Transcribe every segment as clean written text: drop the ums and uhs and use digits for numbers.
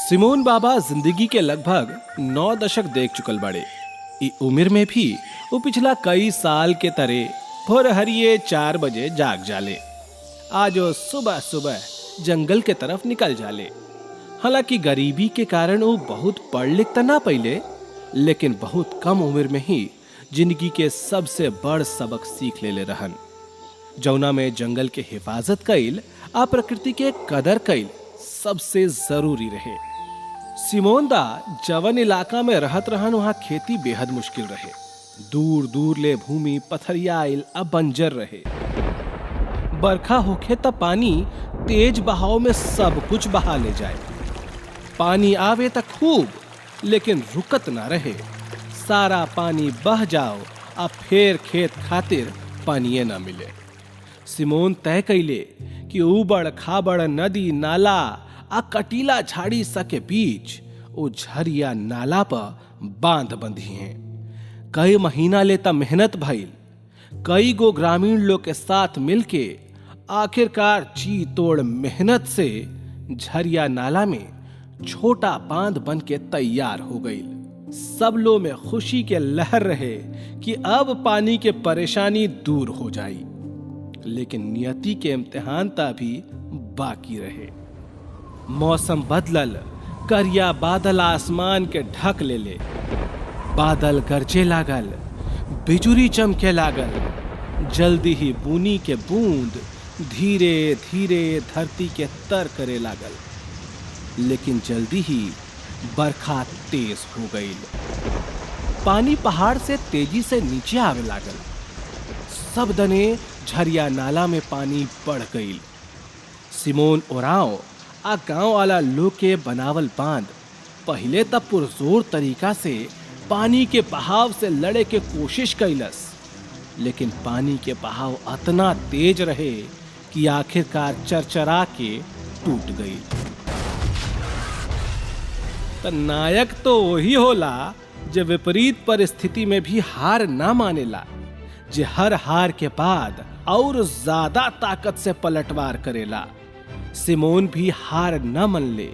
सिमोन बाबा जिंदगी के लगभग 9 दशक देख चुकल बड़े। ई उम्र में भी वो पिछला कई साल के तरह भोरहरिये 4 बजे जाग जाले। आज वो सुबह सुबह जंगल के तरफ निकल जाले। हालांकि गरीबी के कारण वो बहुत पढ़ लिख त ना पइले, लेकिन बहुत कम उम्र में ही जिंदगी के सबसे बड़ सबक सीख लेले रहन, जौना में जंगल के हिफाजत कईल आ प्रकृति के कदर कईल सबसे जरूरी रहे। सिमोन दा जवन इलाका में रहत रहन, वहां खेती बेहद मुश्किल रहे। दूर दूर ले भूमि पथरियाइल आ बंजर रहे। बरखा होखे त पानी तेज बहाव में सब कुछ बहा ले जाए। पानी आवे त खूब, लेकिन रुकत ना रहे। सारा पानी बह जाओ आ फिर खेत खातिर पानिये ना मिले। सिमोन तय कैले कि उबड़ खाबड़ नदी नाला आ कटीला झाड़ी सके बीच ओ झरिया नाला पर बांध बंधी हैं। कई महीना लेता मेहनत भइल। कई गो ग्रामीण लोग के साथ मिलके आखिरकार जी तोड़ मेहनत से झरिया नाला में छोटा बांध बन के तैयार हो गई। सब लोग में खुशी के लहर रहे कि अब पानी के परेशानी दूर हो जाई। लेकिन नियति के इम्तिहान ता भी बाकी रहे। मौसम बदलल, करिया बादल आसमान के ढक ले। बादल गरजे लागल, बिजुरी चमके लागल। जल्दी ही बूनी के बूंद धीरे धीरे धरती के तर करे लागल। लेकिन जल्दी ही बरखा तेज हो गई। पानी पहाड़ से तेजी से नीचे आवे लागल। सब दने झरिया नाला में पानी बढ़ गई। सिमोन ओराव आ गांव वाला लोग के बनावल बांध पहले तब पुरजोर तरीका से पानी के बहाव से लड़े के कोशिश कैलस, लेकिन पानी के बहाव इतना तेज रहे कि आखिरकार चरचरा के टूट गई। तो नायक तो वही होला जो विपरीत परिस्थिति में भी हार ना मानेला, जे हर हार के बाद और ज्यादा ताकत से पलटवार करेला। सिमोन भी हार न मन ले।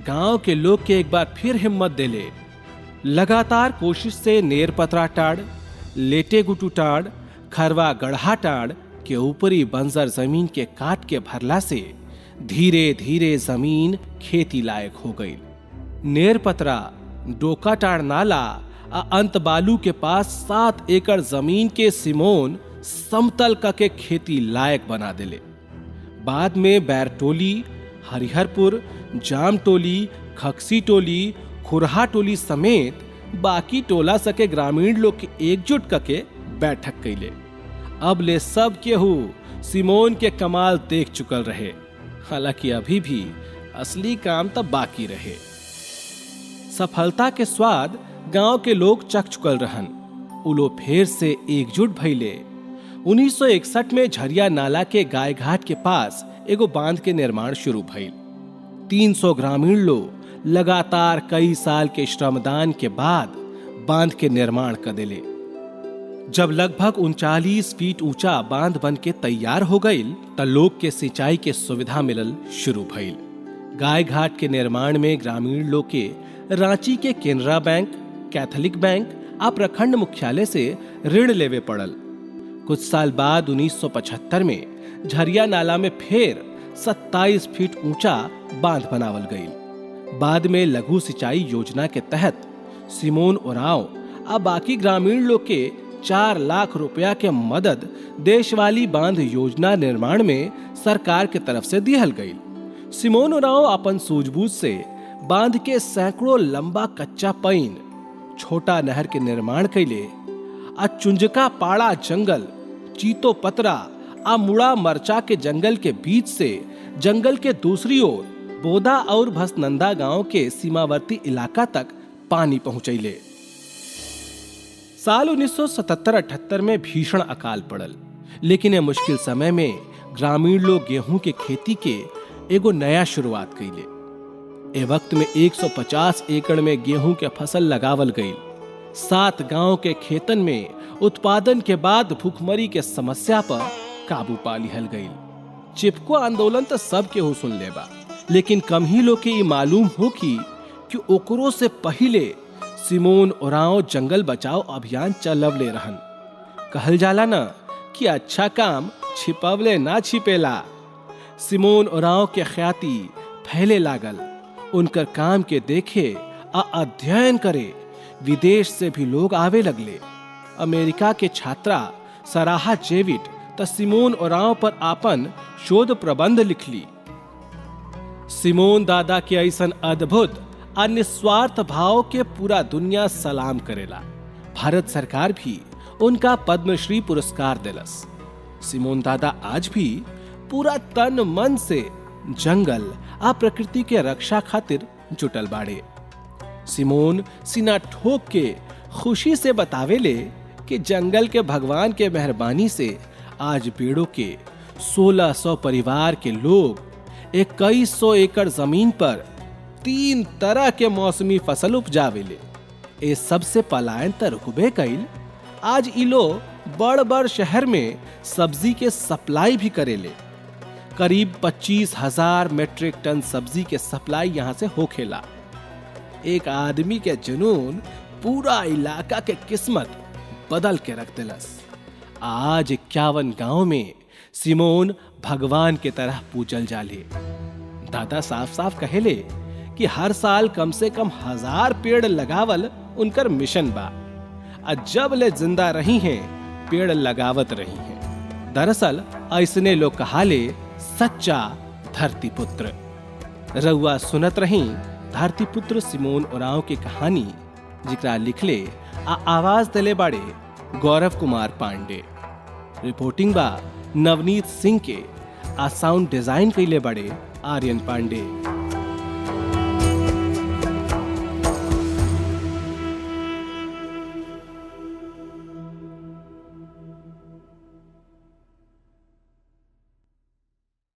गांव के लोग के एक बार फिर हिम्मत देले। लगातार कोशिश से नेर पतरा टाड़, लेटे गुटू टाड़, खरवा गढ़ा टाड़ के ऊपरी बंजर जमीन के काट के भरला से धीरे धीरे जमीन खेती लायक हो गई। नेर पतरा, डोका टाड़ नाला आ अंत बालू के पास 7 एकड़ जमीन के सिमोन समतल के खेती लायक बना देले। बाद में बैरटोली, हरिहरपुर, जाम टोली, खक्सी टोली, खुरहा टोली समेत बाकी टोला सके ग्रामीण लोग के एकजुट करके बैठक कैले। अब ले सब केहू सिमोन के कमाल देख चुकल रहे। हालांकि अभी भी असली काम तब बाकी रहे। सफलता के स्वाद गांव के लोग चख चुकल रहन। उलो फिर से एकजुट भइले। 1961 में झरिया नाला के गाय घाट के पास एगो बांध के निर्माण शुरू भइल। 300 ग्रामीण लोग लगातार कई साल के श्रमदान के बाद बांध के निर्माण कर दिले। जब लगभग 39 फीट ऊंचा बांध बन के तैयार हो गईल त लोग के सिंचाई के सुविधा मिलल शुरू भइल। गाय घाट के निर्माण में ग्रामीण लोग के रांची के केनरा बैंक, कैथोलिक बैंक आ प्रखंड मुख्यालय से ऋण लेवे पड़ल। कुछ साल बाद 1975 में झरिया नाला में फिर 27 फीट ऊंचा बांध बनावल गई। बाद में लघु सिंचाई योजना के तहत सिमोन ओराव आ बाकी ग्रामीण लोग के 4 लाख रुपया के मदद देशवाली बांध योजना निर्माण में सरकार के तरफ से दिहल गई। सिमोन ओराव अपन सूझबूझ से बांध के सैकड़ों लंबा कच्चा पईन, छोटा नहर के निर्माण कैले आ चुंजका पाड़ा जंगल, चीतो पतरा आ मुड़ा मरचा के जंगल के बीच से जंगल के दूसरी ओर बोदा और भसनंदा गांव के सीमावर्ती इलाका तक पानी पहुंचैले। साल 1977-78 में भीषण अकाल पड़ल, लेकिन ये मुश्किल समय में ग्रामीण लोग गेहूं के खेती के एगो नया शुरुआत कैले। ए वक्त में 150 एकड़ में गेहूं के फसल लगावल गई। 7 गांव के खेतन में उत्पादन के बाद भूखमरी के समस्या पर काबू पा लिहल गई। चिपको आंदोलन तो सब केहू सुन लेबा, लेकिन कम ही लोग के ये मालूम हो कि ओकरो से पहिले सिमोन ओरांव जंगल बचाओ अभियान चलवले रहन। कहल जाला ना कि अच्छा काम छिपवले ना छिपेला। सिमोन ओरांव के ख्याति फैले लागल। उनकर काम के देखे आ अध्ययन करे विदेश से भी लोग आवे लगले। अमेरिका के छात्रा सराहा जेविट त सिमोन ओरांव पर आपन शोध प्रबंध लिखली। सिमोन दादा के ऐसन अद्भुत और निस्वार्थ भाव के पूरा दुनिया सलाम करेला। भारत सरकार भी उनका पद्मश्री पुरस्कार दिलस। सिमोन दादा आज भी पूरा तन मन से जंगल आ प्रकृति के रक्षा खातिर जुटल बाड़े। सिमोन सीना ठोक के खुशी से बतावेले कि जंगल के भगवान के मेहरबानी से आज पेड़ों के 1600 परिवार के लोग 2100 एकड़ जमीन पर 3 तरह के मौसमी फसल उपजावेले। ए सबसे पलायन त रुकबे कइल। आज इ लोग बड़ बड़ शहर में सब्जी के सप्लाई भी करेले। करीब 25,000 मेट्रिक टन सब्जी के सप्लाई यहाँ से होखेला। एक आदमी के जुनून पूरा इलाका के किस्मत बदल के रख दिलस। आज 51 गांव में सिमोन भगवान के तरह पूजल जाले। दादा साफ साफ कहेले कि हर साल कम से कम 1000 पेड़ लगावल उनकर मिशन बा। जब ले जिंदा रही हैं पेड़ लगावत रही हैं। दरअसल ऐसने लोग कहाले सच्चा धरती पुत्र। रउआ सुनत रही धरती पुत्र सिमोन ओरांव की कहानी, जिकरा लिखले आ आवाज दिले बाड़े गौरव कुमार पांडे। रिपोर्टिंग बा नवनीत सिंह के। आ साउंड डिजाइन कइले बाड़े आर्यन पांडे।